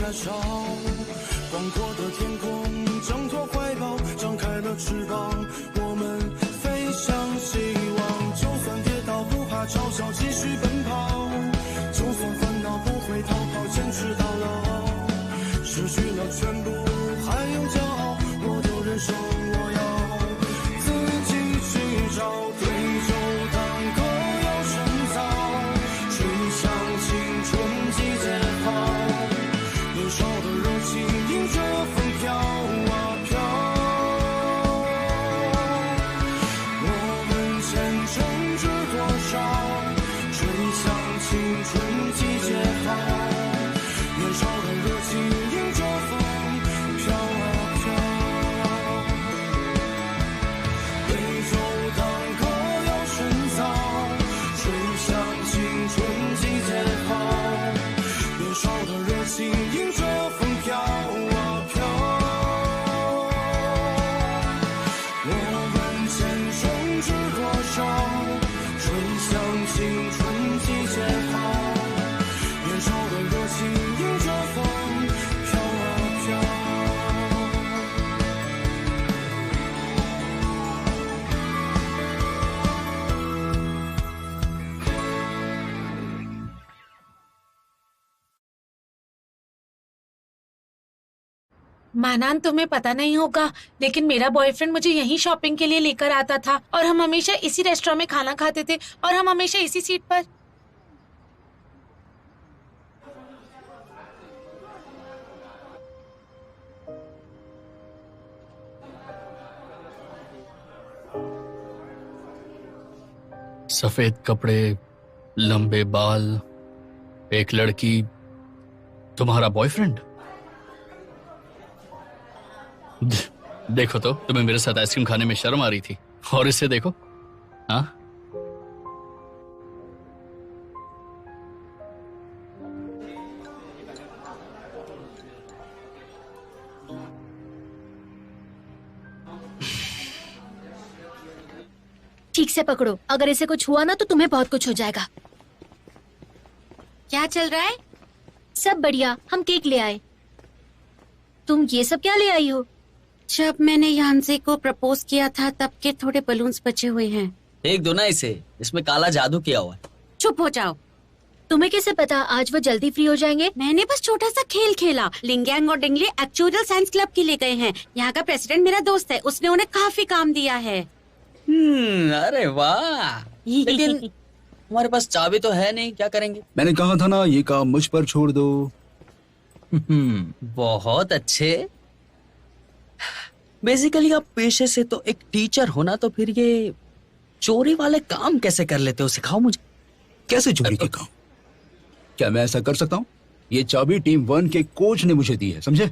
燃烧。广阔的天空，挣脱怀抱，张开了翅膀，我们飞向希望。就算跌倒，不怕嘲笑，继续奔跑。就算烦恼，不会逃跑，坚持到老。失去了全部，还有骄傲。我的人生，我要自己去找。对酒当歌，要深造，吹响青春季节号。年少的热情迎着风飘啊飘，我们前程知多少？吹响青春季节号，年少的热情迎着风飘啊飘。对酒当歌要深造，吹响青春季节号，年少的热情迎着风飘啊飘。我们前程知多少？吹响青春季节号，年少的热情迎着风飘啊飘。मानान, तुम्हें पता नहीं होगा, लेकिन मेरा बॉयफ्रेंड मुझे यहीं शॉपिंग के लिए लेकर आता था और हम हमेशा इसी रेस्टोरेंट में खाना खाते थे और हम हमेशा इसी सीट पर। सफेद कपड़े, लंबे बाल, एक लड़की, तुम्हारा बॉयफ्रेंड? देखो तो, तुम्हें मेरे साथ आइसक्रीम खाने में शर्म आ रही थी, और इसे देखो। हाँ, ठीक से पकड़ो, अगर इसे कुछ हुआ ना तो तुम्हें बहुत कुछ हो जाएगा। क्या चल रहा है? सब बढ़िया, हम केक ले आए। तुम ये सब क्या ले आई हो? जब मैंने यांसे को प्रपोज किया था तब के थोड़े बलून्स बचे हुए हैं। एक दो ना इसे, इसमें काला जादू किया हुआ है। चुप हो जाओ। तुम्हें कैसे पता आज वो जल्दी फ्री हो जाएंगे? मैंने बस छोटा सा खेल खेला। लिंगयांग और डिंगली एक्चुअल साइंस क्लब के लिए गए हैं। यहाँ का प्रेसिडेंट मेरा दोस्त है, उसने उन्हें काफी काम दिया है। अरे वाह। लेकिन हमारे पास चाबी तो है नहीं, क्या करेंगे? मैंने कहा था ना, ये काम मुझ पर छोड़ दो। बहुत अच्छे। बेसिकली आप पेशे से तो एक टीचर हो ना, तो फिर ये चोरी वाले काम कैसे कर लेते हो, सिखाओ मुझे। कैसे चोरी के काम? क्या मैं ऐसा कर सकता हूँ? ये चाबी टीम 1 के कोच ने मुझे दी है, समझे?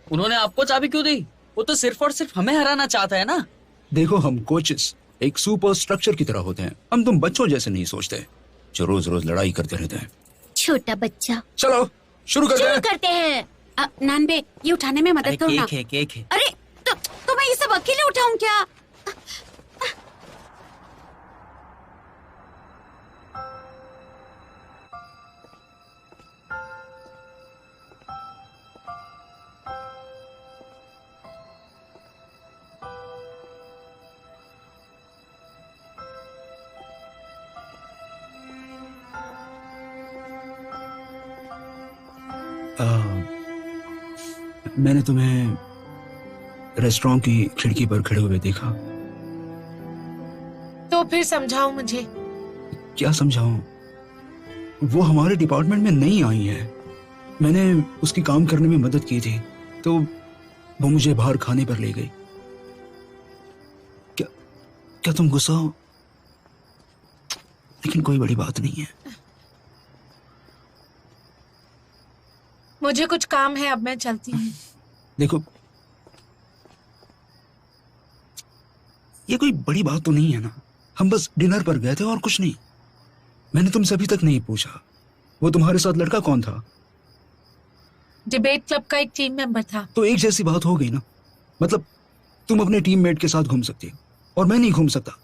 उन्होंने आपको चाबी क्यों दी? वो तो सिर्फ और सिर्फ हमें हराना चाहता है ना। देखो, हम कोचेस एक सुपर स्ट्रक्चर की तरह होते हैं। हम तुम बच्चों जैसे नहीं सोचते जो रोज रोज लड़ाई करते रहते हैं। छोटा बच्चा। चलो शुरू करते हैं। नानबे, ये उठाने में मदद करो ना। केक है। अरे तो मैं ये सब अकेले उठाऊं क्या? मैंने तुम्हें रेस्टोरेंट की खिड़की पर खड़े हुए देखा। तो फिर समझाओ मुझे। क्या समझाऊं? वो हमारे डिपार्टमेंट में नई आई है। मैंने उसकी काम करने में मदद की थी, तो वो मुझे बाहर खाने पर ले गई। क्या तुम गुस्सा हो? लेकिन कोई बड़ी बात नहीं है। मुझे कुछ काम है, अब मैं चलती हूँ। देखो, ये कोई बड़ी बात तो नहीं है ना। हम बस डिनर पर गए थे और कुछ नहीं। मैंने तुमसे अभी तक नहीं पूछा, वो तुम्हारे साथ लड़का कौन था? डिबेट क्लब का एक टीम मेंबर था। तो एक जैसी बात हो गई ना। मतलब तुम अपने टीममेट के साथ घूम सकती हो और मैं नहीं घूम सकता।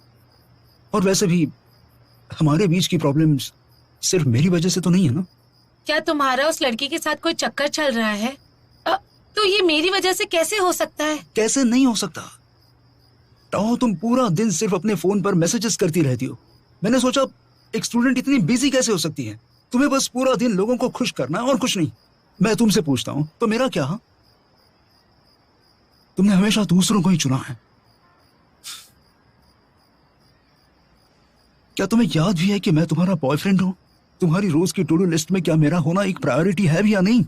और वैसे भी हमारे बीच की प्रॉब्लम्स सिर्फ मेरी वजह से तो नहीं है ना। क्या तुम्हारा उस लड़की के साथ कोई चक्कर चल रहा है? तो ये मेरी वजह से कैसे हो सकता है? कैसे नहीं हो सकता? ताओ, तुम पूरा दिन सिर्फ अपने फोन पर मैसेजेस करती रहती हो। मैंने सोचा एक स्टूडेंट इतनी बिजी कैसे हो सकती है? तुम्हें बस पूरा दिन लोगों को खुश करना है और कुछ नहीं। मैं तुमसे पूछता हूँ, तो मेरा क्या? तुमने हमेशा दूसरों को ही चुना है। क्या तुम्हें याद भी है कि मैं तुम्हारा बॉयफ्रेंड हूं? तुम्हारी रोज की टू डू लिस्ट में क्या मेरा होना एक प्रायोरिटी है भी या नहीं?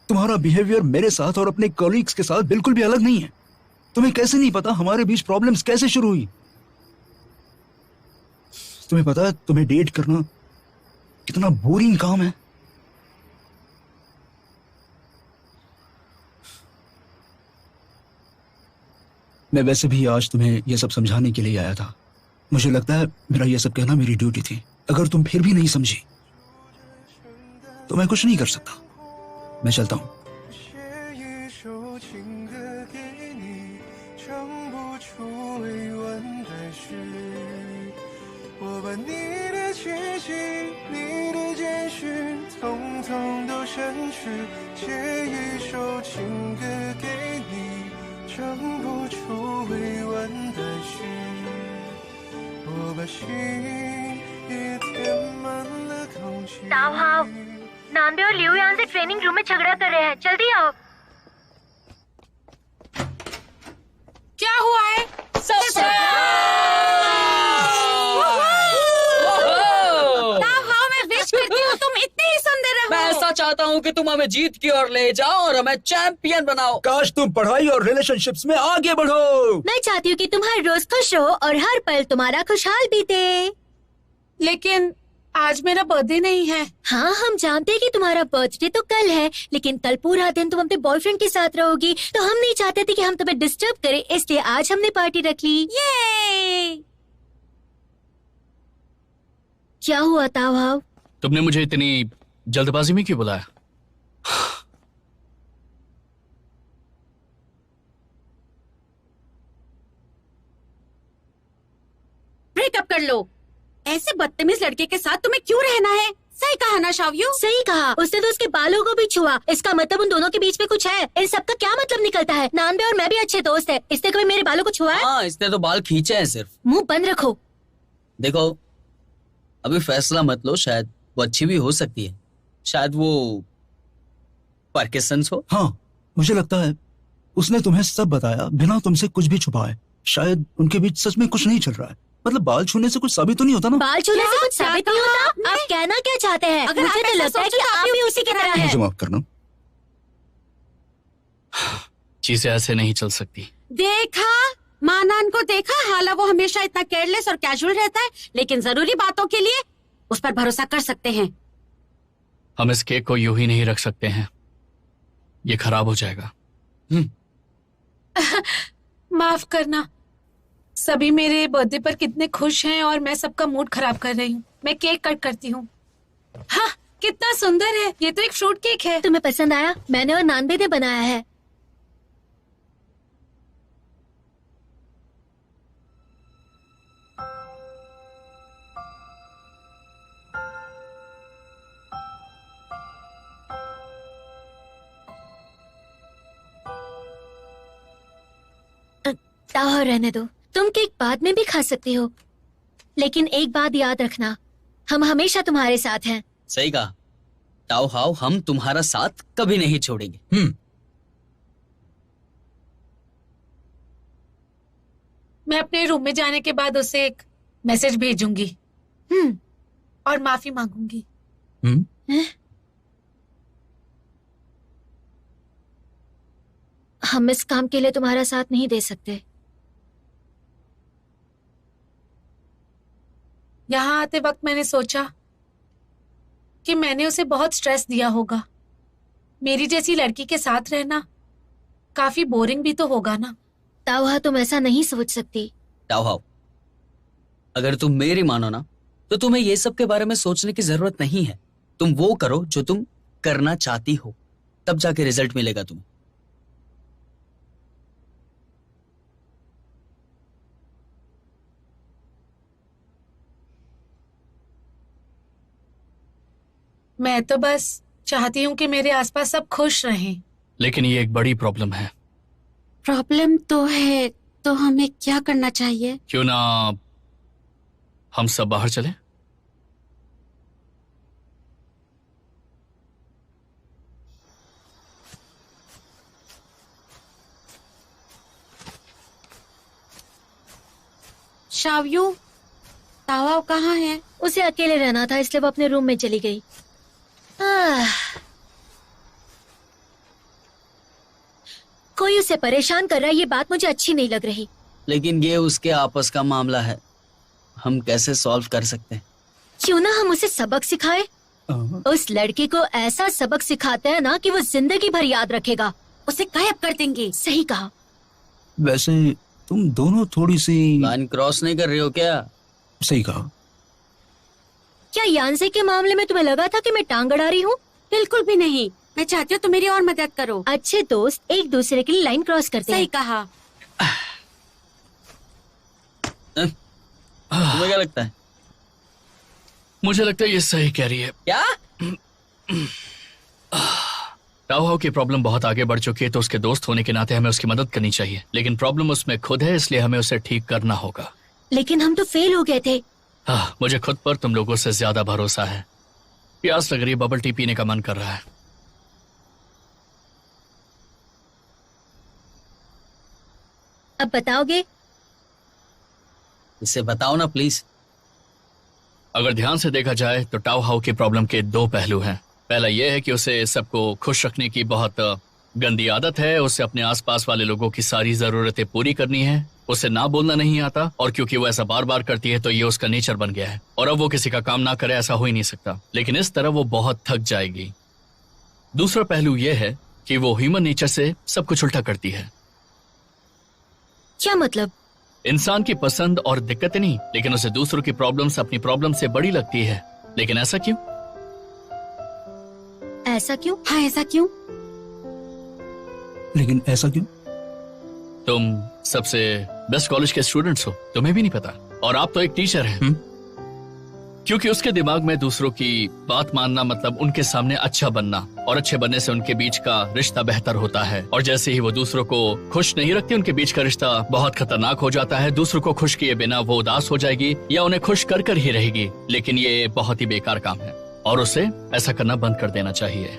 तुम्हारा बिहेवियर मेरे साथ और अपने कॉलीग्स के साथ बिल्कुल भी अलग नहीं है। तुम्हें कैसे नहीं पता हमारे बीच प्रॉब्लम्स कैसे शुरू हुई? तुम्हें पता है तुम्हें डेट करना कितना बोरिंग काम है? मैं वैसे भी आज तुम्हें यह सब समझाने के लिए आया था। मुझे लगता है मेरा यह सब कहना मेरी ड्यूटी थी। अगर तुम फिर भी नहीं समझी तो मैं कुछ नहीं कर सकता। मैं चलता हूं।写一首情歌给你，唱不出未完的诗。我把你的气息、你的简讯，统统都删去。写一首情歌给你，唱不出未完的诗。我把心也填满了空气。 नानबे और लियो यहाँ से ट्रेनिंग रूम में झगड़ा कर रहे हैं। जल्दी आओ। क्या हुआ है? हाँ, मैं विश करती हूँ तुम इतनी ही सुंदर रहो। मैं ऐसा चाहता हूँ कि तुम हमें जीत की ओर ले जाओ और हमें चैंपियन बनाओ। काश तुम पढ़ाई और रिलेशनशिप्स में आगे बढ़ो। मैं चाहती हूँ कि तुम हर रोज खुश रहो और हर पल तुम्हारा खुशहाल बीते। लेकिन आज मेरा बर्थडे नहीं है। हाँ, हम जानते हैं कि तुम्हारा बर्थडे तो कल है, लेकिन कल पूरा दिन तुम अपने बॉयफ्रेंड के साथ रहोगी, तो हम नहीं चाहते थे कि हम तुम्हें डिस्टर्ब करें, इसलिए आज हमने पार्टी रख ली। ये क्या हुआ ताव? तुमने मुझे इतनी जल्दबाजी में क्यों बुलाया? ब्रेकअप कर लो। ऐसे बदतमीज लड़के के साथ तुम्हें क्यों रहना है? सही कहा ना शाव्यू? सही कहा। उसने तो उसके बालों को भी छुआ। इसका मतलब उन दोनों के बीच में कुछ है। इन सब का क्या मतलब निकलता है? नानबे और मैं भी अच्छे दोस्त हैं। इसने कभी मेरे बालों को छुआ है? हाँ, इसने तो बाल खींचे हैं सिर्फ। मुंह बंद रखो। देखो, अभी फैसला मत लो, शायद वो अच्छी भी हो सकती है। शायद वो पार्किंसंस हो। हाँ, मुझे लगता है उसने तुम्हें सब बताया बिना तुमसे कुछ भी छुपाए। शायद उनके बीच सच में कुछ नहीं चल रहा है। मतलब बाल छूने से कुछ साबित तो नहीं होता ना? बाल छूने से कुछ क्या साबित नहीं कहा होता? आप कहना क्या चाहते हैं? अगर मुझे आप तो ऐसा लगता है सोचो कि तो आप भी उसी की तरह हैं। मुझे माफ करना। चीजें ऐसे नहीं चल सकती। देखा, मानान को देखा। हाला वो हमेशा इतना केयरलेस और कैजुअल रहता है, लेकिन जरूरी बातों के लिए उस पर भरोसा कर सकते हैं। हम इस केक को यूं ही नहीं रख सकते हैं, ये खराब हो जाएगा। माफ करना। सभी मेरे बर्थडे पर कितने खुश हैं और मैं सबका मूड खराब कर रही हूँ। मैं केक कट करती हूँ। हाँ, कितना सुंदर है। ये तो एक फ्रूट केक है। तुम्हें पसंद आया? मैंने और नानबे ने बनाया है। ताव, रहने दो। तुम केक बाद में भी खा सकती हो, लेकिन एक बात याद रखना, हम हमेशा तुम्हारे साथ हैं। सही कहा ताओ हाओ, हम तुम्हारा साथ कभी नहीं छोड़ेंगे। मैं अपने रूम में जाने के बाद उसे एक मैसेज भेजूंगी और माफी मांगूंगी। हम इस काम के लिए तुम्हारा साथ नहीं दे सकते। यहाँ आते वक्त मैंने सोचा कि मैंने उसे बहुत स्ट्रेस दिया होगा। मेरी जैसी लड़की के साथ रहना काफी बोरिंग भी तो होगा ना। तावा, तुम ऐसा नहीं सोच सकती। ताओ हाओ, अगर तुम मेरी मानो ना, तो तुम्हें ये सब के बारे में सोचने की जरूरत नहीं है। तुम वो करो जो तुम करना चाहती हो, तब जाके रिजल्ट मिलेगा तुम्हें। मैं तो बस चाहती हूँ कि मेरे आसपास सब खुश रहें। लेकिन ये एक बड़ी प्रॉब्लम है। प्रॉब्लम तो है, तो हमें क्या करना चाहिए? क्यों ना हम सब बाहर चले? शावयू, तावा कहाँ है? उसे अकेले रहना था इसलिए वो अपने रूम में चली गई। कोई उसे परेशान कर रहा है, ये बात मुझे अच्छी नहीं लग रही। लेकिन ये उसके आपस का मामला है, हम कैसे सॉल्व कर सकते हैं? क्यों ना हम उसे सबक सिखाए। उस लड़के को ऐसा सबक सिखाते हैं ना कि वो जिंदगी भर याद रखेगा। उसे गायब कर देंगे। सही कहा। वैसे तुम दोनों थोड़ी सी लाइन क्रॉस नहीं कर रही हो क्या? सही कहा। क्या यानसे के मामले में तुम्हें लगा था कि मैं टांग अड़ा रही हूँ? बिल्कुल भी नहीं। मैं चाहती हूँ तुम मेरी और मदद करो। अच्छे दोस्त एक दूसरे के लिए लाइन क्रॉस करते सही हैं। कहा। तुम्हें क्या लगता है? मुझे लगता है ये सही कह रही है। क्या? टाओहाओ की प्रॉब्लम बहुत आगे बढ़ चुकी है, तो उसके दोस्त होने के नाते हमें उसकी मदद करनी चाहिए। लेकिन प्रॉब्लम उसमें खुद है, इसलिए हमें उसे ठीक करना होगा। लेकिन हम तो फेल हो गए थे। मुझे खुद पर तुम लोगों से ज्यादा भरोसा है। प्यास लग रही है, बबल टी पीने का मन कर रहा है। अब बताओगे? इसे बताओ ना प्लीज। अगर ध्यान से देखा जाए तो टाओहाओ की प्रॉब्लम के दो पहलू हैं। पहला यह है कि उसे सबको खुश रखने की बहुत गंदी आदत है। उसे अपने आसपास वाले लोगों की सारी जरूरतें पूरी करनी है। उसे ना बोलना नहीं आता, और क्योंकि वो ऐसा बार बार करती है तो ये उसका नेचर बन गया है। और अब वो किसी का काम ना करे ऐसा हो ही नहीं सकता। लेकिन इस तरह वो बहुत थक जाएगी। दूसरा पहलू यह है कि वो ह्यूमन नेचर से सब कुछ उल्टा करती है। क्या मतलब? इंसान की पसंद और दिक्कतें नहीं, लेकिन उसे दूसरों की प्रॉब्लम्स अपनी प्रॉब्लम से बड़ी लगती है। लेकिन ऐसा क्यों? ऐसा क्यों? हाँ, ऐसा क्यों? लेकिन ऐसा क्यों? तुम सबसे बेस्ट कॉलेज के स्टूडेंट्स हो, तुम्हें भी नहीं पता। और आप तो एक टीचर हैं। क्योंकि उसके दिमाग में दूसरों की बात मानना मतलब उनके सामने अच्छा बनना, और अच्छे बनने से उनके बीच का रिश्ता बेहतर होता है। और जैसे ही वो दूसरों को खुश नहीं रखती, उनके बीच का रिश्ता बहुत खतरनाक हो जाता है। दूसरों को खुश किए बिना वो उदास हो जाएगी या उन्हें खुश कर कर ही रहेगी। लेकिन ये बहुत ही बेकार काम है और उसे ऐसा करना बंद कर देना चाहिए।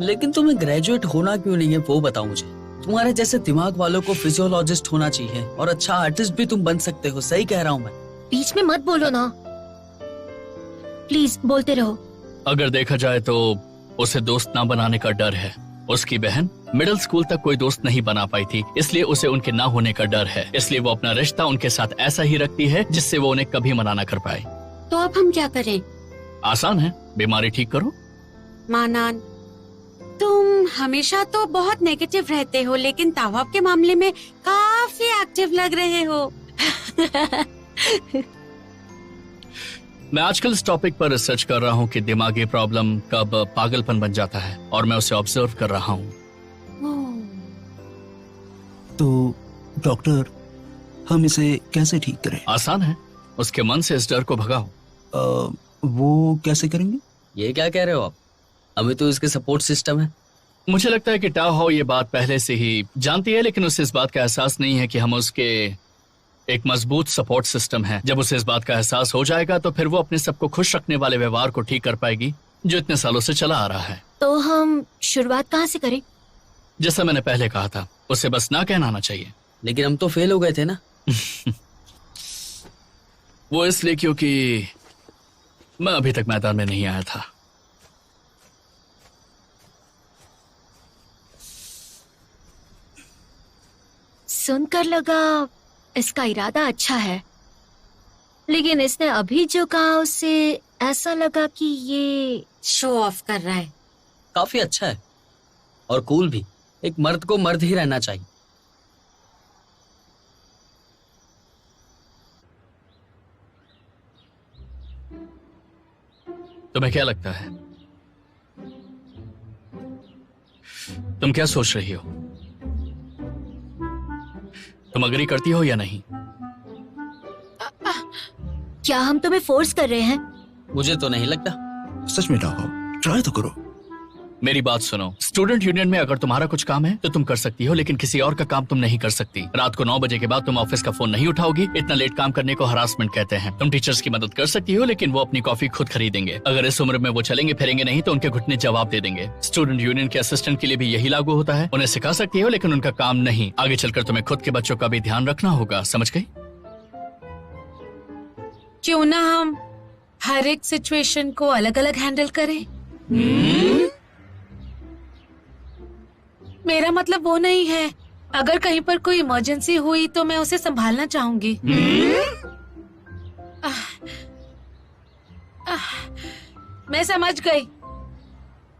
लेकिन तुम्हें ग्रेजुएट होना क्यों नहीं है वो बताओ मुझे। तुम्हारे जैसे दिमाग वालों को फिजियोलॉजिस्ट होना चाहिए, और अच्छा आर्टिस्ट भी तुम बन सकते हो। सही कह रहा हूँ मैं? बीच में मत बोलो ना, प्लीज बोलते रहो। अगर देखा जाए तो उसे दोस्त ना बनाने का डर है। उसकी बहन मिडिल स्कूल तक कोई दोस्त नहीं बना पाई थी, इसलिए उसे उनके ना होने का डर है। इसलिए वो अपना रिश्ता उनके साथ ऐसा ही रखती है जिससे वो उन्हें कभी मना ना कर पाए। तो अब हम क्या करें? आसान है, बीमारी ठीक करो। मानान, तुम हमेशा तो बहुत नेगेटिव रहते हो, लेकिन तावा के मामले में काफी एक्टिव लग रहे हो। मैं आजकल इस टॉपिक पर रिसर्च कर रहा हूँ कि दिमागी प्रॉब्लम कब पागलपन बन जाता है, और मैं उसे ऑब्जर्व कर रहा हूँ। तो डॉक्टर, हम इसे कैसे ठीक करें? आसान है, उसके मन से इस डर को भगाओ। वो कैसे करेंगे? ये क्या कह रहे हो आप? अभी तो इसके सपोर्ट सिस्टम है। मुझे लगता है कि टाओहाओ ये बात पहले से ही जानती है, लेकिन उसे इस बात का एहसास नहीं है कि हम उसके एक मजबूत सपोर्ट सिस्टम है। जब उसे इस बात का एहसास हो जाएगा तो फिर वो अपने सबको खुश रखने वाले व्यवहार को ठीक कर पाएगी जो इतने सालों से चला आ रहा है। तो हम शुरुआत कहाँ से करें? जैसा मैंने पहले कहा था, उसे बस ना कहना आना चाहिए। लेकिन हम तो फेल हो गए थे ना। वो इसलिए क्योंकि मैं अभी तक मैदान में नहीं आया था। सुनकर लगा इसका इरादा अच्छा है, लेकिन इसने अभी जो कहा उससे ऐसा लगा कि ये शो ऑफ कर रहा है। काफी अच्छा है और कूल भी। एक मर्द को मर्द ही रहना चाहिए। तुम्हें क्या लगता है? तुम क्या सोच रही हो? तुम अग्री करती हो या नहीं? क्या हम तुम्हें फोर्स कर रहे हैं? मुझे तो नहीं लगता। सच में टाओ, ट्राई तो करो। मेरी बात सुनो, स्टूडेंट यूनियन में अगर तुम्हारा कुछ काम है तो तुम कर सकती हो, लेकिन किसी और का काम तुम नहीं कर सकती। रात को 9 बजे के बाद तुम ऑफिस का फोन नहीं उठाओगी। इतना लेट काम करने को हरासमेंट कहते हैं। तुम टीचर्स की मदद कर सकती हो, लेकिन वो अपनी कॉफी खुद खरीदेंगे। अगर इस उम्र में वो चलेंगे फिरेंगे नहीं तो उनके घुटने जवाब दे देंगे। स्टूडेंट यूनियन के असिस्टेंट के लिए भी यही लागू होता है। उन्हें सिखा सकती हो, लेकिन उनका काम नहीं। आगे चलकर तुम्हें खुद के बच्चों का भी ध्यान रखना होगा, समझ गई? क्यों ना हम हर एक सिचुएशन को अलग अलग हैंडल करें। मेरा मतलब वो नहीं है, अगर कहीं पर कोई इमरजेंसी हुई तो मैं उसे संभालना चाहूंगी। मैं समझ गई।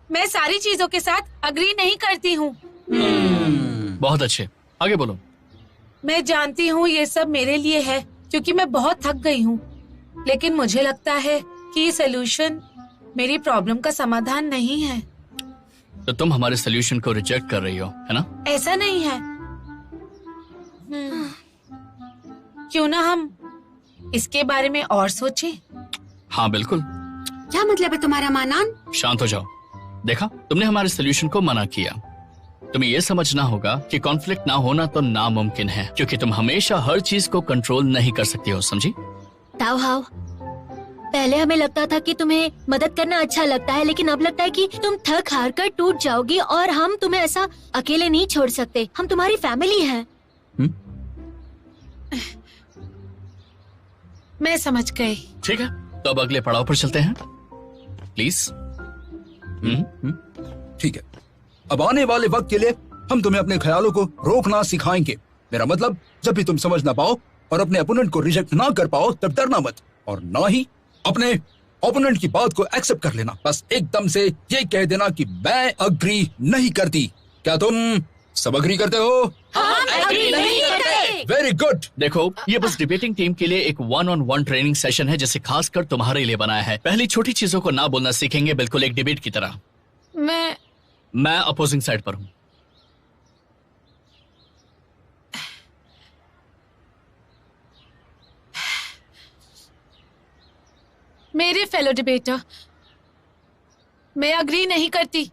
मैं सारी चीजों के साथ अग्री नहीं करती हूँ। बहुत अच्छे, आगे बोलो। मैं जानती हूँ ये सब मेरे लिए है क्योंकि मैं बहुत थक गई हूँ, लेकिन मुझे लगता है कि ये सोल्यूशन मेरी प्रॉब्लम का समाधान नहीं है। तो तुम हमारे सोल्यूशन को रिजेक्ट कर रही हो, है ना? ऐसा नहीं है। क्यों ना हम इसके बारे में और सोचें? हाँ बिल्कुल। क्या मतलब है तुम्हारा मानान? शांत हो जाओ। देखा, तुमने हमारे सोल्यूशन को मना किया। तुम्हें ये समझना होगा कि कॉन्फ्लिक्ट ना होना तो नामुमकिन है, क्योंकि तुम हमेशा हर चीज को कंट्रोल नहीं कर सकती हो, समझी? ताओ हाओ, पहले हमें लगता था कि तुम्हें मदद करना अच्छा लगता है, लेकिन अब लगता है कि तुम थक हार कर टूट जाओगी और हम तुम्हें ऐसा अकेले नहीं छोड़ सकते। हम तुम्हारी फैमिली हैं। मैं समझ गई। ठीक है, तो अब अगले पड़ाव पर चलते हैं, प्लीज। ठीक है, अब आने वाले वक्त के लिए हम तुम्हें अपने ख्यालों को रोकना सिखाएंगे। मेरा मतलब, जब भी तुम समझ ना पाओ और अपने ओपोनेंट को रिजेक्ट ना कर पाओ तब डरना मत, और ना ही अपने ओपोनेंट की बात को एक्सेप्ट कर लेना। बस एकदम से ये कह देना कि मैं अग्री नहीं करती। क्या तुम सब अग्री करते हो? Very good. देखो, ये बस डिबेटिंग टीम के लिए एक 1-on-1 ट्रेनिंग सेशन है, जिसे खासकर तुम्हारे लिए बनाया है। पहली छोटी चीजों को ना बोलना सीखेंगे, बिल्कुल एक डिबेट की तरह। मैं अपोजिंग साइड पर हूँ। मेरे फेलो डिबेटर, मैं अग्री नहीं करती।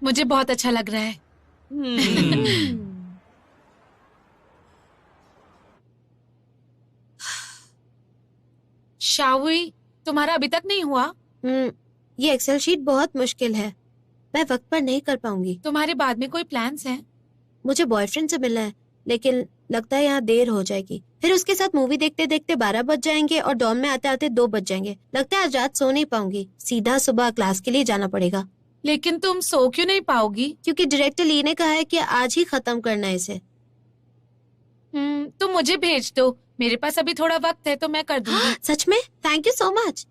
मुझे बहुत अच्छा लग रहा है। शावी, तुम्हारा अभी तक नहीं हुआ? ये एक्सेल शीट बहुत मुश्किल है, मैं वक्त पर नहीं कर पाऊंगी। तुम्हारे बाद में कोई प्लान्स हैं? मुझे बॉयफ्रेंड से मिलना है, लेकिन लगता है यहाँ देर हो जाएगी। फिर उसके साथ मूवी देखते देखते 12 बज जाएंगे और डॉर्म में आते आते 2 बज जाएंगे। लगता है आज रात सो नहीं पाऊंगी, सीधा सुबह क्लास के लिए जाना पड़ेगा। लेकिन तुम सो क्यों नहीं पाओगी? क्योंकि डायरेक्टर ली ने कहा है कि आज ही खत्म करना है इसे। तुम मुझे भेज दो, मेरे पास अभी थोड़ा वक्त है तो मैं कर दूंगी। सच में? Thank you so much.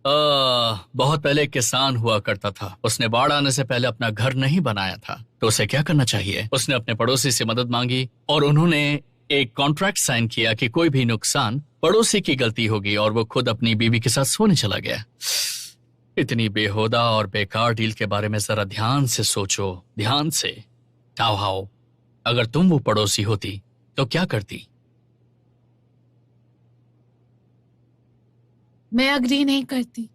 बहुत पहले एक किसान हुआ करता था। उसने बाढ़ आने से पहले अपना घर नहीं बनाया था, तो उसे क्या करना चाहिए? उसने अपने पड़ोसी से मदद मांगी और उन्होंने एक कॉन्ट्रैक्ट साइन किया कि कोई भी नुकसान पड़ोसी की गलती होगी, और वो खुद अपनी बीवी के साथ सोने चला गया। इतनी बेहुदा और बेकार डील के बारे में जरा ध्यान से सोचो, ध्यान से। ताओ हाओ, अगर तुम वो पड़ोसी होती तो क्या करती? मैं अग्री नहीं करती।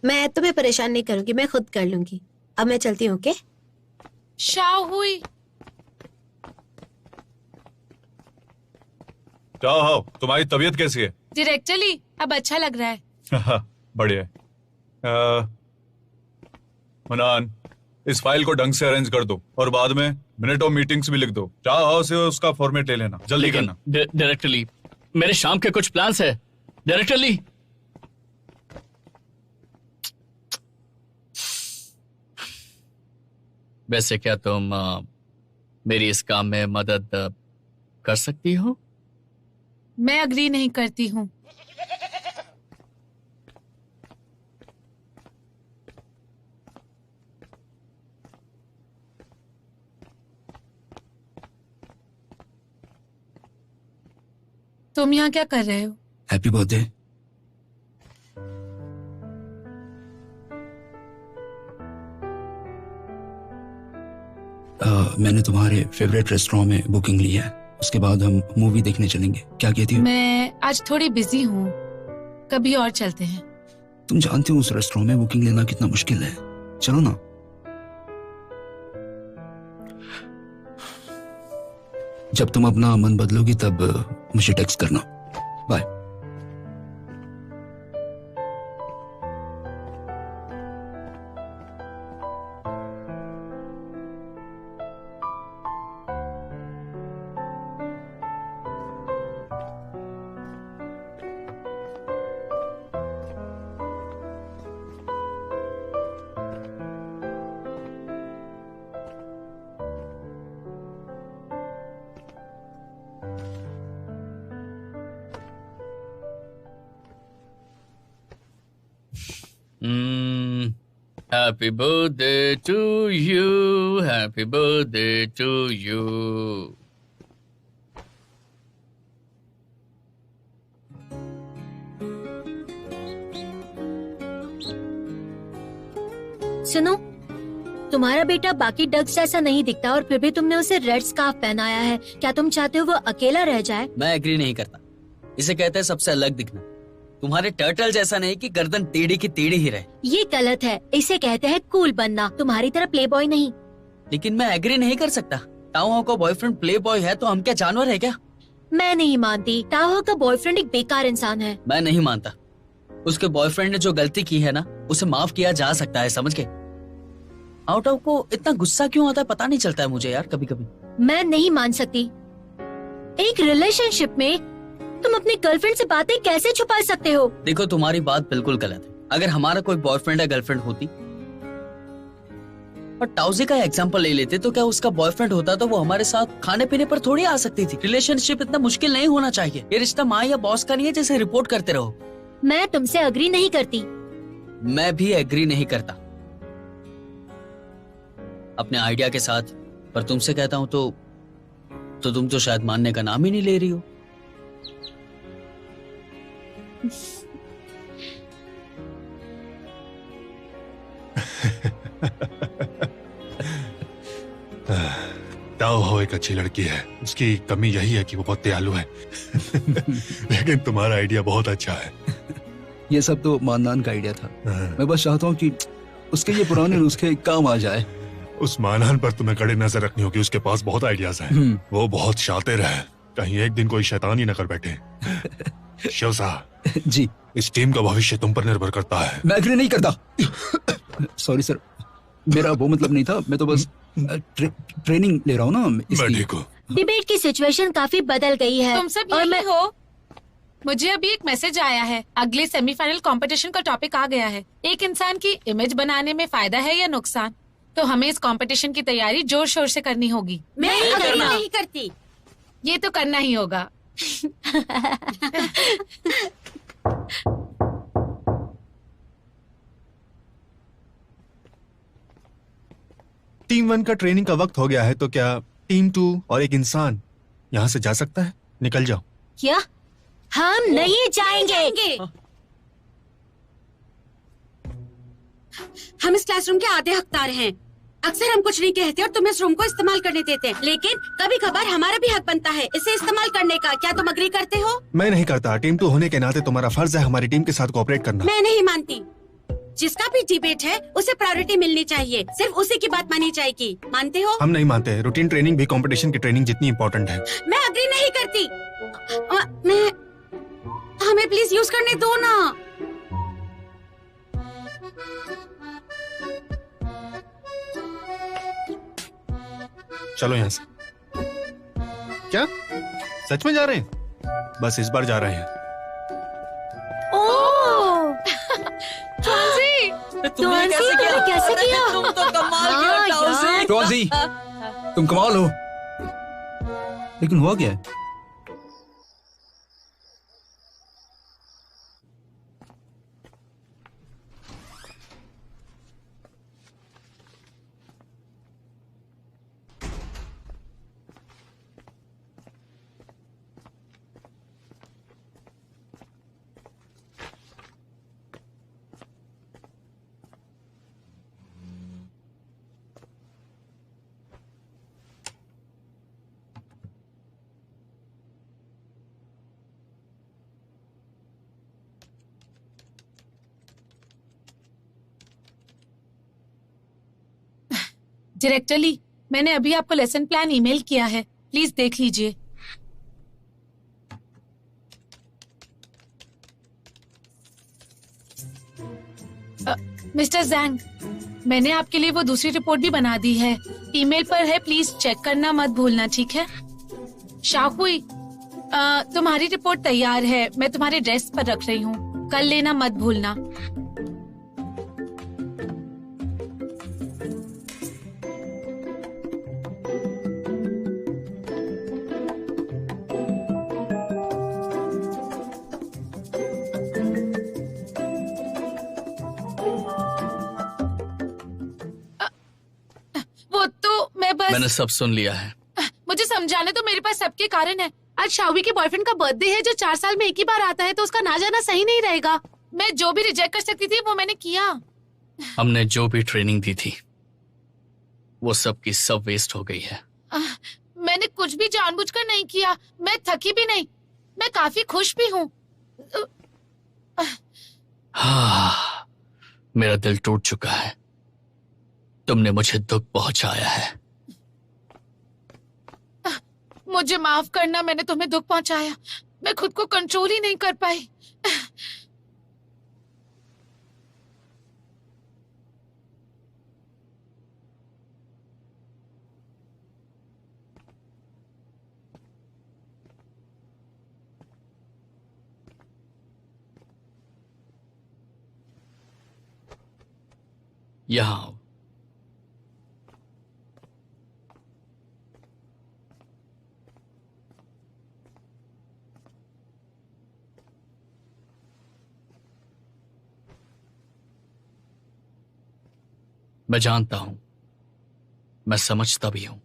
मैं तुम्हें परेशान नहीं करूंगी, मैं खुद कर लूंगी। अब मैं चलती हूँ। ओके? शाहुई, क्या हो, तुम्हारी तबीयत कैसी है? डायरेक्टर ली, अब अच्छा लग रहा है। बढ़िया है। मनान, इस फाइल को ढंग से अरेंज कर दो और बाद में मिनट ऑफ मीटिंग्स भी लिख दो। चाहो से उसका फॉर्मेट ले लेना, जल्दी करना। डायरेक्टर ली, मेरे शाम के कुछ प्लान्स है। डायरेक्टर ली, वैसे क्या तुम मेरी इस काम में मदद कर सकती हो? मैं अग्री नहीं करती हूँ। तुम यहाँ क्या कर रहे हो? Happy birthday. मैंने तुम्हारे फेवरेट रेस्टोरेंट में बुकिंग ली है उसके बाद हम मूवी देखने चलेंगे, क्या कहती हो? मैं आज थोड़ी बिजी हूँ, कभी और चलते हैं। तुम जानती हो उस रेस्टोरेंट में बुकिंग लेना कितना मुश्किल है। चलो ना। जब तुम अपना मन बदलोगी तब मुझे टेक्स्ट करना। Bye. Happy birthday to you, happy birthday to you. सुनो, तुम्हारा बेटा बाकी डक्स जैसा नहीं दिखता और फिर भी तुमने उसे रेड स्कार्फ पहनाया है। क्या तुम चाहते हो वो अकेला रह जाए? मैं एग्री नहीं करता। इसे कहते हैं सबसे अलग दिखना। तुम्हारे टर्टल जैसा नहीं कि गर्दन टेढ़ी की टेढ़ी ही रहे। ये गलत है, इसे कहते हैं कूल बनना, तुम्हारी तरह प्ले बॉय नहीं। लेकिन मैं एग्री नहीं कर सकता। ताओ का बॉयफ्रेंड प्ले बॉय है तो हम क्या जानवर है क्या? मैं नहीं मानती। ताहो का बॉयफ्रेंड एक बेकार इंसान है। मैं नहीं मानता। उसके बॉयफ्रेंड ने जो गलती की है ना, उसे माफ किया जा सकता है, समझ के? आउट को इतना गुस्सा क्यों आता है पता नहीं चलता है मुझे यार कभी कभी। मैं नहीं मान सकती। एक रिलेशनशिप में तुम अपनी गर्लफ्रेंड से बातें कैसे छुपा सकते हो? देखो, तुम्हारी बात बिल्कुल गलत है। अगर हमारा कोई बॉयफ्रेंड या गर्लफ्रेंड होती और टाउजी का एग्जांपल ले लेते तो क्या उसका बॉयफ्रेंड होता तो वो हमारे साथ खाने पीने पर थोड़ी आ सकती थी। रिलेशनशिप इतना मुश्किल नहीं होना चाहिए। ये रिश्ता माँ या बॉस का नहीं है जिसे रिपोर्ट करते रहो। मैं तुमसे अग्री नहीं करती। मैं भी एग्री नहीं करता अपने आइडिया के साथ, पर तुमसे कहता हूँ तो तुम तो शायद मानने का नाम ही नहीं ले रही हो। ताओ हो एक अच्छी लड़की है, उसकी कमी यही है कि वो बहुत दयालु है। लेकिन तुम्हारा आइडिया बहुत अच्छा है। ये सब तो माननान का आइडिया था। मैं बस चाहता हूँ कि उसके ये पुराने नुस्खे काम आ जाए। उस मानहान पर तुम्हें कड़ी नजर रखनी होगी, उसके पास बहुत आइडियाज हैं। वो बहुत शातिर है, कहीं एक दिन कोई शैतान ही न कर बैठे। शिव साहब जी, इस टीम का भविष्य तुम पर निर्भर करता है। मैं एग्री नहीं करता। सॉरी सर, मेरा वो मतलब नहीं था। मैं तो बस ट्रेनिंग ले रहा हूँ ना मैं इसकी। ठीक हूँ। डिबेट की सिचुएशन काफी बदल गई है। तुम सब और यही हो? मुझे अभी एक मैसेज आया है, अगले सेमीफाइनल कंपटीशन का टॉपिक आ गया है। एक इंसान की इमेज बनाने में फायदा है या नुकसान? तो हमें इस कंपटीशन की तैयारी जोर शोर से करनी होगी। मैं नहीं करती। ये तो करना ही होगा। टीम 1 का ट्रेनिंग का वक्त हो गया है, तो क्या टीम 2 और एक इंसान यहाँ से जा सकता है? निकल जाओ। क्या? हम नहीं जाएंगे। हम इस क्लासरूम के आधे हकदार हैं। अक्सर हम कुछ नहीं कहते और तुम इस रूम को इस्तेमाल करने देते हैं, लेकिन कभी कभार हमारा भी हक बनता है इसे इस्तेमाल करने का। क्या तुम अग्री करते हो? मैं नहीं करता। टीम 2 होने के नाते तुम्हारा फर्ज है हमारी टीम के साथ कोऑपरेट करना। मैं नहीं मानती। जिसका भी डिबेट है उसे प्रायोरिटी मिलनी चाहिए, सिर्फ उसी की बात मानी जाएगी। मानते हो? हम नहीं मानते। रूटीन ट्रेनिंग भी कंपटीशन की ट्रेनिंग जितनी इम्पोर्टेंट है। मैं अग्री नहीं करती। मैं हमें प्लीज यूज करने दो ना। चलो यहाँ से। क्या सच में जा रहे हैं? बस इस बार जा रहे हैं। ओह, तुमने कैसे किया? तुम तो कमाल किया हाँ, टाउजी। यार। टॉजी, तुम कमाल हो। लेकिन हुआ क्या है? डायरेक्टर ली, मैंने अभी आपको लेसन प्लान ईमेल किया है, प्लीज देख लीजिए। मिस्टर जैंग, मैंने आपके लिए वो दूसरी रिपोर्ट भी बना दी है, ईमेल पर है, प्लीज चेक करना मत भूलना, ठीक है? शाहुई, तुम्हारी रिपोर्ट तैयार है, मैं तुम्हारे डेस्क पर रख रही हूँ, कल लेना मत भूलना। वो तो मैं बस मैंने सब सुन लिया है। मुझे समझाने तो मेरे पास सबके कारण है। आज शावी के बॉयफ्रेंड का बर्थडे है जो 4 साल में एक ही बार आता है, तो उसका ना जाना सही नहीं रहेगा। मैं जो भी रिजेक्ट कर सकती थी वो मैंने किया। हमने जो भी ट्रेनिंग दी थी वो सब की सब वेस्ट हो गई है। मैंने कुछ भी जानबूझकर नहीं किया, मैं थकी भी नहीं, मैं काफी खुश भी हूँ। हाँ, मेरा दिल टूट चुका है, तुमने मुझे दुख पहुंचाया है। मुझे माफ करना, मैंने तुम्हें दुख पहुंचाया, मैं खुद को कंट्रोल ही नहीं कर पाई। यहाँ आओ। मैं जानता हूं, मैं समझता भी हूं।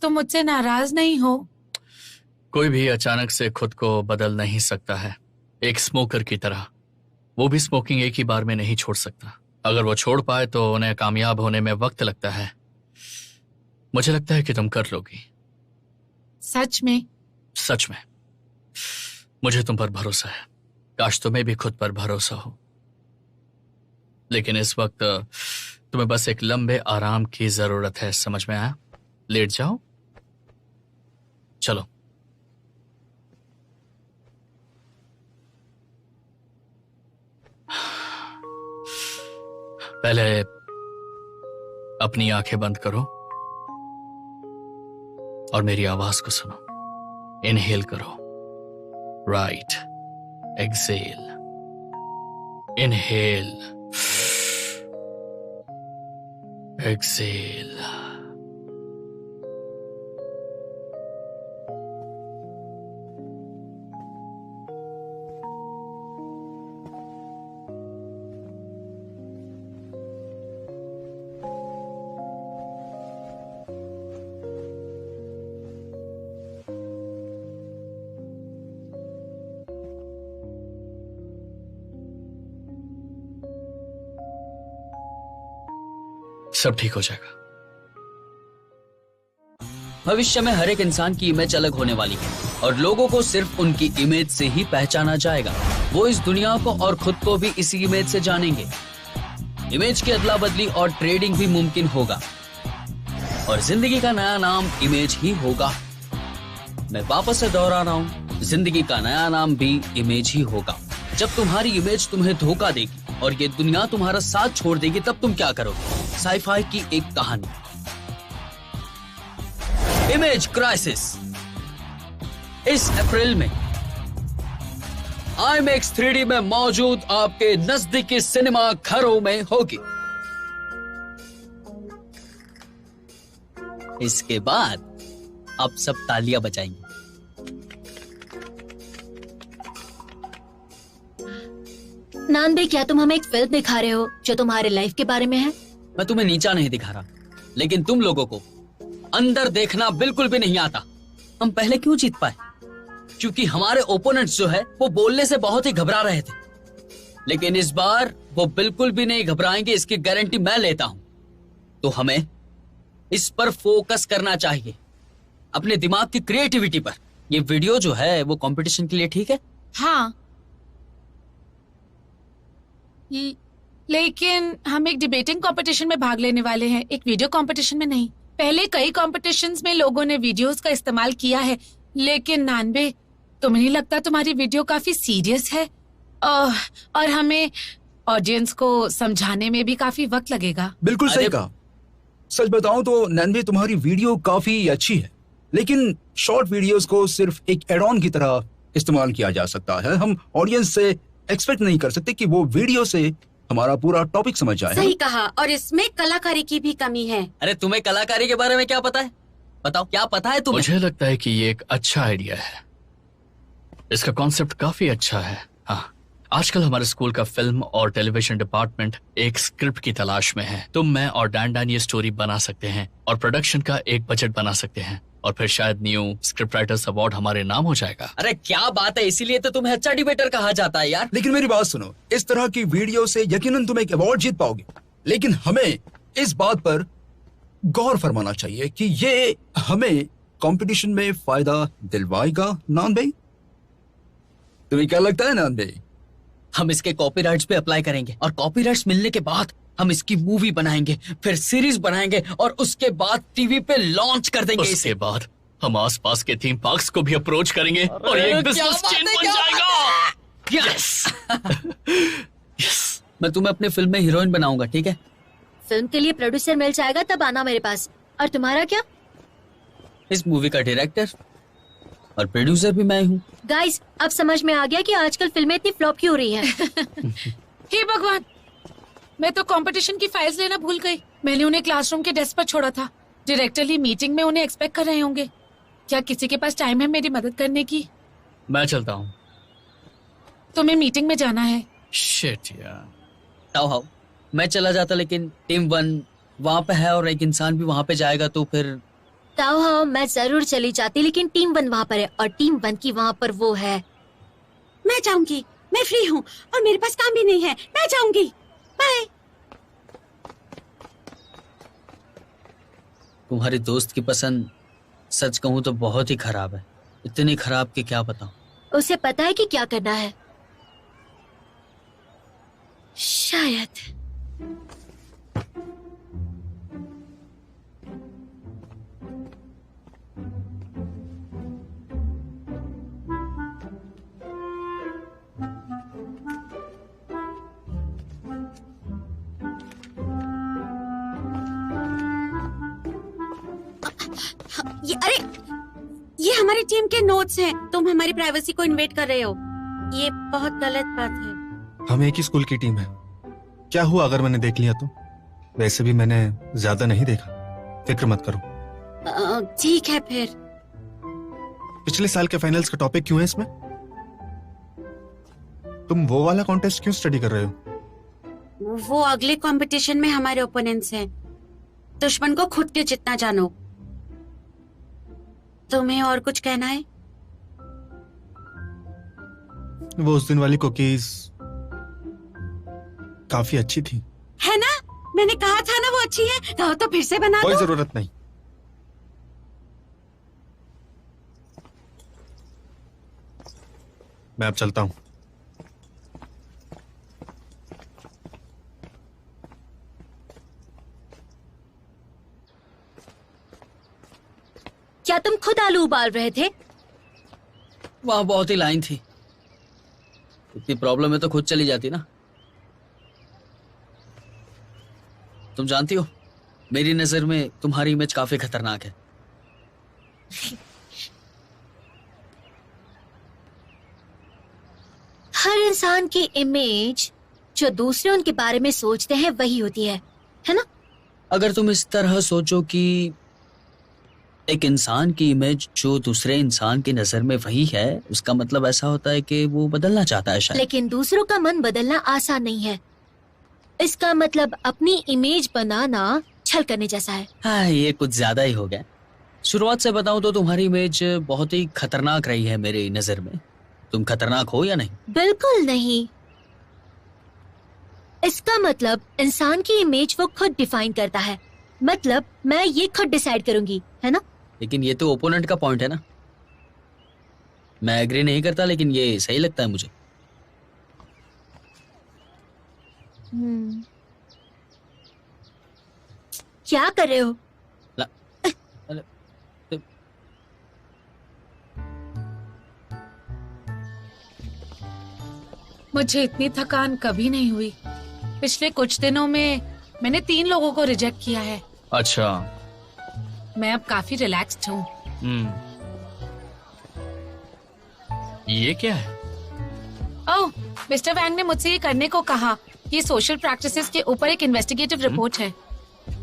तुम मुझसे नाराज नहीं हो? कोई भी अचानक से खुद को बदल नहीं सकता है, एक स्मोकर की तरह। वो भी स्मोकिंग एक ही बार में नहीं छोड़ सकता। अगर वो छोड़ पाए तो उन्हें कामयाब होने में वक्त लगता है। मुझे लगता है कि तुम कर लोगी। सच में? सच में, मुझे तुम पर भरोसा है। काश तुम्हें भी खुद पर भरोसा हो, लेकिन इस वक्त तुम्हें बस एक लंबे आराम की जरूरत है। समझ में आया? लेट जाओ, चलो। पहले अपनी आंखें बंद करो और मेरी आवाज को सुनो। इनहेल करो, राइट, एक्सेल, इनहेल, एक्सेल। सब ठीक हो जाएगा। भविष्य में हर एक इंसान की इमेज अलग होने वाली है और लोगों को सिर्फ उनकी इमेज से ही पहचाना जाएगा। वो इस दुनिया को और खुद को भी इसी इमेज से जानेंगे। इमेज की अदला बदली और ट्रेडिंग भी मुमकिन होगा और जिंदगी का नया नाम इमेज ही होगा। मैं वापस से दोहरा रहा हूँ, जिंदगी का नया नाम भी इमेज ही होगा। जब तुम्हारी इमेज तुम्हें धोखा देगी और ये दुनिया तुम्हारा साथ छोड़ देगी, तब तुम क्या करोगे? साइफाई की एक कहानी, इमेज क्राइसिस, इस अप्रैल में IMAX 3D में मौजूद आपके नजदीकी सिनेमा घरों में होगी। इसके बाद आप सब तालियां बजाएंगे। नान भाई, क्या तुम हमें एक फिल्म दिखा रहे हो जो तुम्हारे लाइफ के बारे में है? मैं तुम्हें नीचा नहीं दिखा रहा, लेकिन तुम लोगों को अंदर देखना बिल्कुल भी नहीं आता। हम पहले क्यों जीत पाए? क्योंकि हमारे ओपोनेंट्स जो है वो बोलने से बहुत ही घबरा रहे थे, लेकिन इस बार वो बिल्कुल भी नहीं घबराएंगे, इसकी गारंटी मैं लेता हूं। तो हमें इस पर फोकस करना चाहिए, अपने दिमाग की क्रिएटिविटी पर। ये वीडियो जो है वो कंपटीशन के लिए ठीक है? हाँ, लेकिन हम एक डिबेटिंग कंपटीशन में भाग लेने वाले हैं, एक वीडियो कंपटीशन में नहीं। पहले कई कंपटीशंस में लोगों ने वीडियोस का इस्तेमाल किया है, लेकिन नानबे, तुम्हें नहीं लगता तुम्हारी वीडियो काफी सीरियस है? और हमें ऑडियंस को समझाने में भी काफी वक्त लगेगा। बिल्कुल सही कहा। सच बताऊं तो नैनवी, तुम्हारी वीडियो काफी अच्छी है, लेकिन शॉर्ट वीडियोस को सिर्फ एक एड ऑन की तरह इस्तेमाल किया जा सकता है। हम ऑडियंस से एक्सपेक्ट नहीं कर सकते कि वो वीडियो से हमारा पूरा टॉपिक समझ जाए। सही कहा, और इसमें कलाकारी की भी कमी है। अरे तुम्हें कलाकारी के बारे में क्या पता है? बताओ, क्या पता है तुम्हें? मुझे लगता है कि ये एक अच्छा आइडिया है, इसका कॉन्सेप्ट काफी अच्छा है। हाँ, आजकल हमारे स्कूल का फिल्म और टेलीविजन डिपार्टमेंट एक स्क्रिप्ट की तलाश में है। तुम, मैं और डैन डैन ये स्टोरी बना सकते हैं और प्रोडक्शन का एक बजट बना सकते हैं, और फिर शायद न्यू स्क्रिप्ट राइटर्स अवार्ड हमारे नाम हो जाएगा। अरे क्या बात है, इसीलिए तो तुम्हें अच्छा डिबेटर कहा जाता है यार। लेकिन मेरी बात सुनो, इस तरह की वीडियो से यकीनन तुम एक अवार्ड जीत पाओगे, लेकिन हमें इस बात पर गौर फरमाना चाहिए कि ये हमें कंपटीशन में फायदा दिलवाएगा। नान भाई, तुम्हें क्या लगता है नान भाई? हम इसके कॉपीराइट्स पे अप्लाई करेंगे, और कॉपीराइट्स मिलने के बाद हम इसकी मूवी बनाएंगे, फिर सीरीज बनाएंगे, और उसके बाद टीवी पे लॉन्च कर देंगे। उसके बाद हम आसपास के थीम पार्क्स को भी अप्रोच करेंगे और ये एक बिजनेस चेन बन जाएगा। यस यस, मैं तुम्हें अपने फिल्म में हीरोइन बनाऊंगा, ठीक है? फिल्म के लिए प्रोड्यूसर मिल जाएगा तब आना मेरे पास। और तुम्हारा क्या? इस मूवी का डायरेक्टर और प्रोड्यूसर भी मैं हूँ। गाइस, अब समझ में आ गया कि आजकल फिल्में इतनी फ्लॉप क्यों हो रही हैं। हे भगवान, मैं तो कंपटीशन की फाइल्स लेना भूल गई। मैंने उन्हें क्लासरूम के डेस्क पर छोड़ा था। डायरेक्टर ही मीटिंग में उन्हें एक्सपेक्ट कर रहे होंगे। क्या किसी के पास टाइम है मेरी मदद करने की? मैं चलता हूँ। तुम्हें मीटिंग में जाना है। शिट यार। हाउ मैं चला जाता, लेकिन टीम 1 वहाँ पे है और एक इंसान भी वहाँ पे जाएगा, तो फिर हाँ, मैं जरूर चली जाती, लेकिन टीम 1 वहाँ पर है और टीम 1 की वहाँ पर वो है। मैं जाऊंगी, मैं फ्री हूँ और मेरे पास काम भी नहीं है। मैं जाऊंगी, बाय। तुम्हारी दोस्त की पसंद सच कहूँ तो बहुत ही खराब है, इतनी खराब कि क्या बताऊं। उसे पता है कि क्या करना है शायद। ये हमारी टीम के नोट्स हैं। तुम हमारी प्राइवेसी को इन्वेट कर रहे हो, ये बहुत गलत बात है। हम एक ही स्कूल की टीम है। क्या हुआ अगर मैंने देख लिया तो? वैसे भी मैंने ज्यादा नहीं देखा, फिक्र मत करो। ठीक है फिर। पिछले साल के फाइनल्स का टॉपिक क्यों है इसमें? तुम वो वाला कॉन्टेस्ट क्यों स्टडी कर रहे हो? वो अगले कंपटीशन में हमारे ओपोनेंट्स हैं। दुश्मन को खुद के जितना जानो। तुम्हें और कुछ कहना है? वो उस दिन वाली कुकीज काफी अच्छी थी। है ना? मैंने कहा था ना वो अच्छी है, तो फिर से बना कोई दो। जरूरत नहीं। मैं अब चलता हूँ। क्या तुम खुद आलू उबाल रहे थे? वहाँ बहुत ही लाइन थी। इतनी प्रॉब्लम है तो खुद चली जाती ना। तुम जानती हो, मेरी नजर में तुम्हारी इमेज काफी खतरनाक है। हर इंसान की इमेज जो दूसरे उनके बारे में सोचते हैं वही होती है ना? अगर तुम इस तरह सोचो कि एक इंसान की इमेज जो दूसरे इंसान की नजर में वही है, उसका मतलब ऐसा होता है कि वो बदलना चाहता है शायद। लेकिन दूसरों का मन बदलना आसान नहीं है। इसका मतलब अपनी इमेज बनाना छल करने जैसा है। हाँ, ये कुछ ज्यादा ही हो गया। शुरुआत से बताऊं तो तुम्हारी इमेज बहुत ही खतरनाक रही है मेरी नजर में। तुम खतरनाक हो या नहीं? बिल्कुल नहीं। इसका मतलब इंसान की इमेज वो खुद डिफाइन करता है। मतलब मैं ये खुद डिसाइड करूंगी, है ना? लेकिन ये तो ओपोनेंट का पॉइंट है ना। मैं एग्री नहीं करता, लेकिन ये सही लगता है मुझे। क्या कर रहे हो? मुझे इतनी थकान कभी नहीं हुई। पिछले कुछ दिनों में मैंने 3 लोगों को रिजेक्ट किया है। अच्छा। मैं अब काफी रिलैक्स्ड हूँ। ये क्या है? ओह, मिस्टर वैंग ने मुझसे ये करने को कहा। ये सोशल प्रैक्टिसेस के ऊपर एक इन्वेस्टिगेटिव रिपोर्ट है।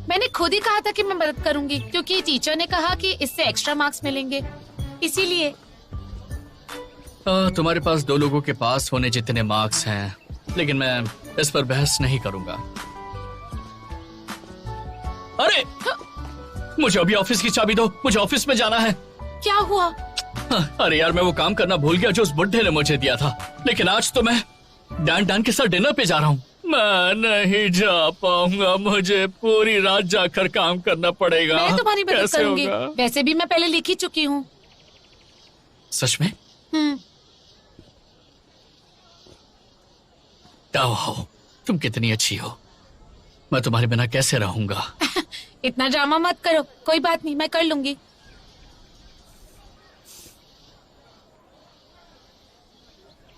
मैंने खुद ही कहा था कि मैं मदद करूंगी, क्योंकि टीचर ने कहा कि इससे एक्स्ट्रा मार्क्स मिलेंगे, इसीलिए। तुम्हारे पास 2 लोगों के पास होने जितने मार्क्स हैं, लेकिन मैं इस पर बहस नहीं करूंगा। अरे, मुझे अभी ऑफिस की चाबी दो, मुझे ऑफिस में जाना है। क्या हुआ? अरे यार, मैं वो काम करना भूल गया जो उस बुड्ढे ने मुझे दिया था, लेकिन आज तो मैं डैन के साथ डिनर पे जा रहा हूँ। मैं नहीं जा पाऊंगा, मुझे पूरी रात जाकर काम करना पड़ेगा। मैं तुम्हारी मदद कैसे करूंगी। होगा? वैसे भी मैं पहले लिख ही चुकी हूँ। सच में? ताओ, तुम कितनी अच्छी हो। मैं तुम्हारे बिना कैसे रहूंगा? इतना ड्रामा मत करो। कोई बात नहीं, मैं कर लूंगी।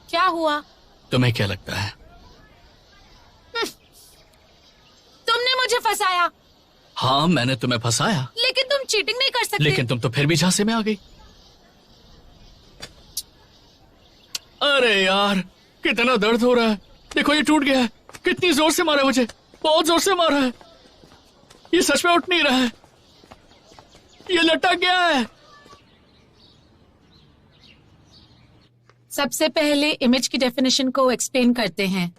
क्या हुआ? तुम्हें क्या लगता है? तुमने मुझे फंसाया। हाँ, मैंने तुम्हें फंसाया। लेकिन तुम चीटिंग नहीं कर सकते। लेकिन तुम तो फिर भी झांसे में आ गई। अरे यार, कितना दर्द हो रहा है। देखो, ये टूट गया है। कितनी जोर से मारा है मुझे, बहुत जोर से मारा है। ये सच में उठ नहीं रहा है, ये लटक गया है। सबसे पहले इमेज की डेफिनेशन को एक्सप्लेन करते हैं।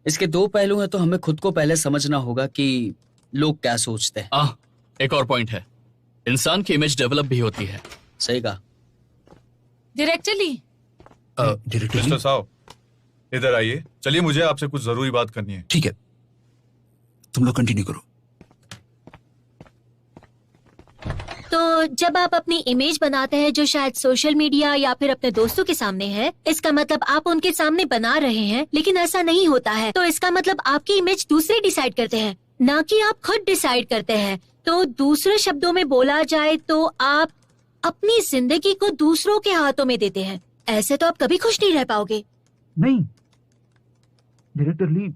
इसके 2 पहलू हैं, तो हमें खुद को पहले समझना होगा कि लोग क्या सोचते हैं। एक और पॉइंट है, इंसान की इमेज डेवलप भी होती है। सही कहा। डायरेक्टली। मिस्टर साहब, इधर आइए। चलिए, मुझे आपसे कुछ जरूरी बात करनी है। ठीक है, तुम लोग कंटिन्यू करो। तो जब आप अपनी इमेज बनाते हैं जो शायद सोशल मीडिया या फिर अपने दोस्तों के सामने है, इसका मतलब आप उनके सामने बना रहे हैं, लेकिन ऐसा नहीं होता है। तो इसका मतलब आपकी इमेज दूसरे डिसाइड करते हैं, ना कि आप खुद डिसाइड करते हैं। तो दूसरे शब्दों में बोला जाए तो आप अपनी जिंदगी को दूसरों के हाथों में देते हैं। ऐसे तो आप कभी खुश नहीं रह पाओगे। नहीं डायरेक्टर ली,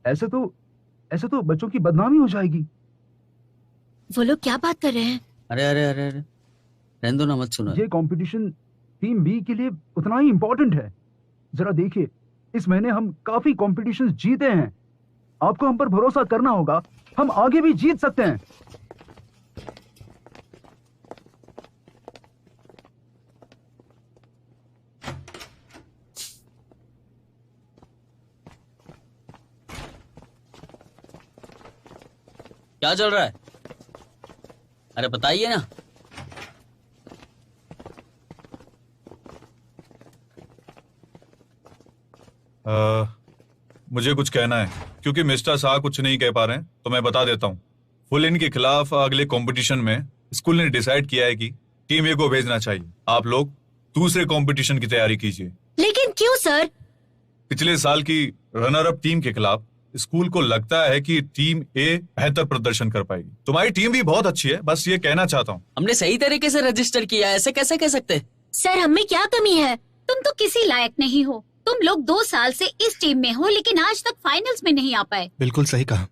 ऐसे तो बच्चों की बदनामी हो जाएगी। वो लोग क्या बात कर रहे हैं? अरे अरे अरे अरे, रहने दो ना, मत सुनो। ये कंपटीशन टीम बी के लिए उतना ही इम्पोर्टेंट है। जरा देखिए, इस महीने हम काफी कॉम्पिटिशन्स जीते हैं। आपको हम पर भरोसा करना होगा, हम आगे भी जीत सकते हैं। क्या चल रहा है? अरे बताइए ना। मुझे कुछ कहना है, क्योंकि मिस्टर शाह कुछ नहीं कह पा रहे हैं, तो मैं बता देता हूँ। फुल इन के खिलाफ अगले कंपटीशन में स्कूल ने डिसाइड किया है कि टीम ए को भेजना चाहिए। आप लोग दूसरे कंपटीशन की तैयारी कीजिए। लेकिन क्यों सर? पिछले साल की रनर अप टीम के खिलाफ स्कूल को लगता है कि टीम ए बेहतर प्रदर्शन कर पाएगी। तुम्हारी टीम भी बहुत अच्छी है, बस ये कहना चाहता हूँ। हमने सही तरीके से रजिस्टर किया, ऐसे कैसे कह सकते? सर, हमें क्या कमी है? तुम तो किसी लायक नहीं हो। तुम लोग 2 साल से इस टीम में हो, लेकिन आज तक फाइनल्स में नहीं आ पाए। बिल्कुल सही कहा।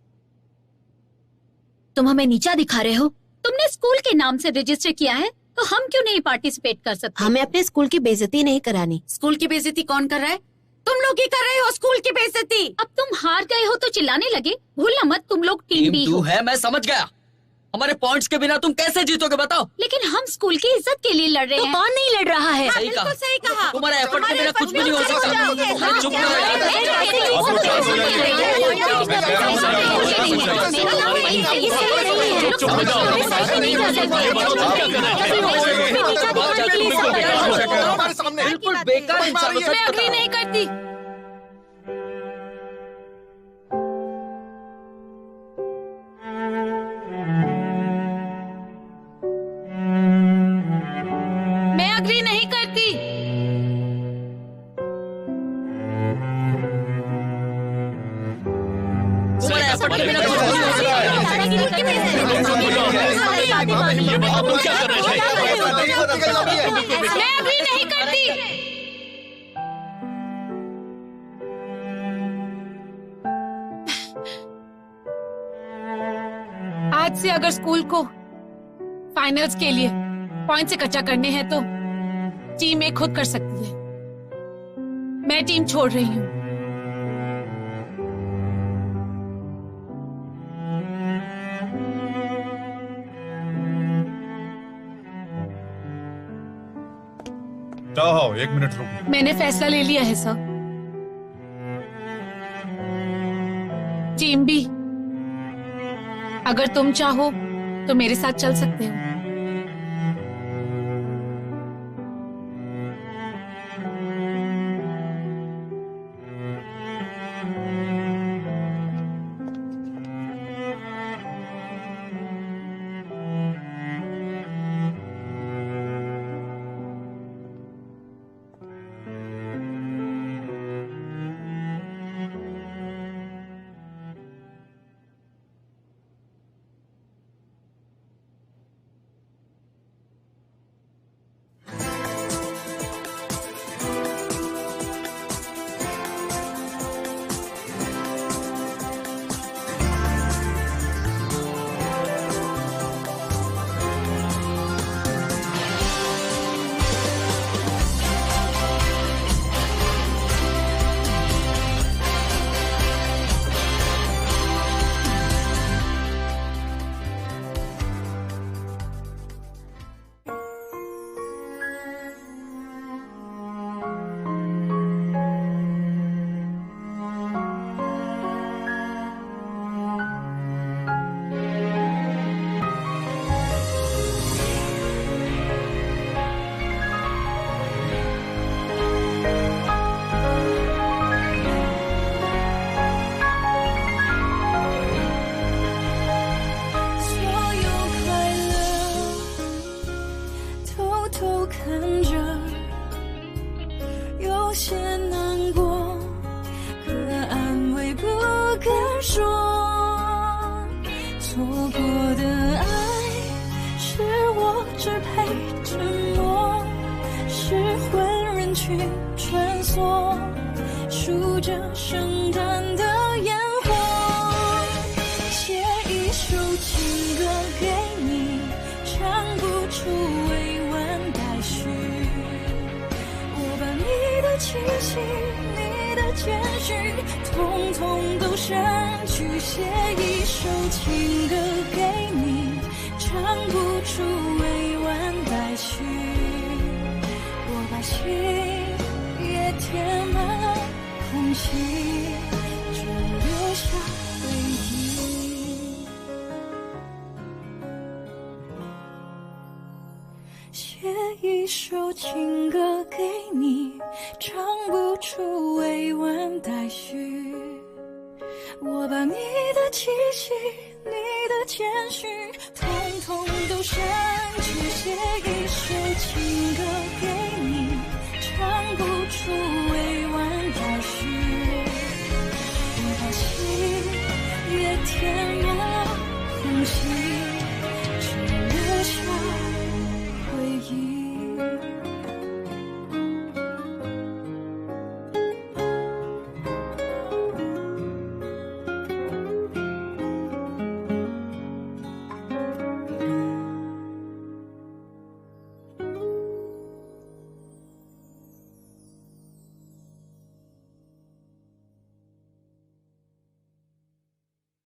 तुम हमें नीचा दिखा रहे हो। तुमने स्कूल के नाम से रजिस्टर किया है, तो हम क्यों नहीं पार्टिसिपेट कर सकते? हमें अपने स्कूल की बेइज्जती नहीं करानी। स्कूल की बेइज्जती कौन कर रहा है? तुम लोग ही कर रहे हो स्कूल की बेइज्जती। अब तुम हार गए हो तो चिल्लाने लगे। भूलना मत, तुम लोग टीम बी हो। है, मैं समझ गया। हमारे पॉइंट्स के बिना तुम कैसे जीतोगे बताओ? लेकिन हम स्कूल की इज्जत के लिए लड़ रहे हैं। तो कौन नहीं लड़ रहा है? सही कहा। सही कहा। तुम्हारे एफर्ट के बिना कुछ भी नहीं हो सकता। चुप बिल्कुल बेकार इंसान। मैं अग्री नहीं करती। मैं अग्री नहीं करती। ये बताओ तुम क्या करना चाहिए? मैं अभी नहीं करती। आज से अगर स्कूल को फाइनल्स के लिए पॉइंट से कच्चा करने हैं तो टीम एक खुद कर सकती है। मैं टीम छोड़ रही हूँ। चाहो 1 मिनट रुको। मैंने फैसला ले लिया है सर। टीम बी, अगर तुम चाहो तो मेरे साथ चल सकते हो।我把你的气息、你的谦虚，统统都删去。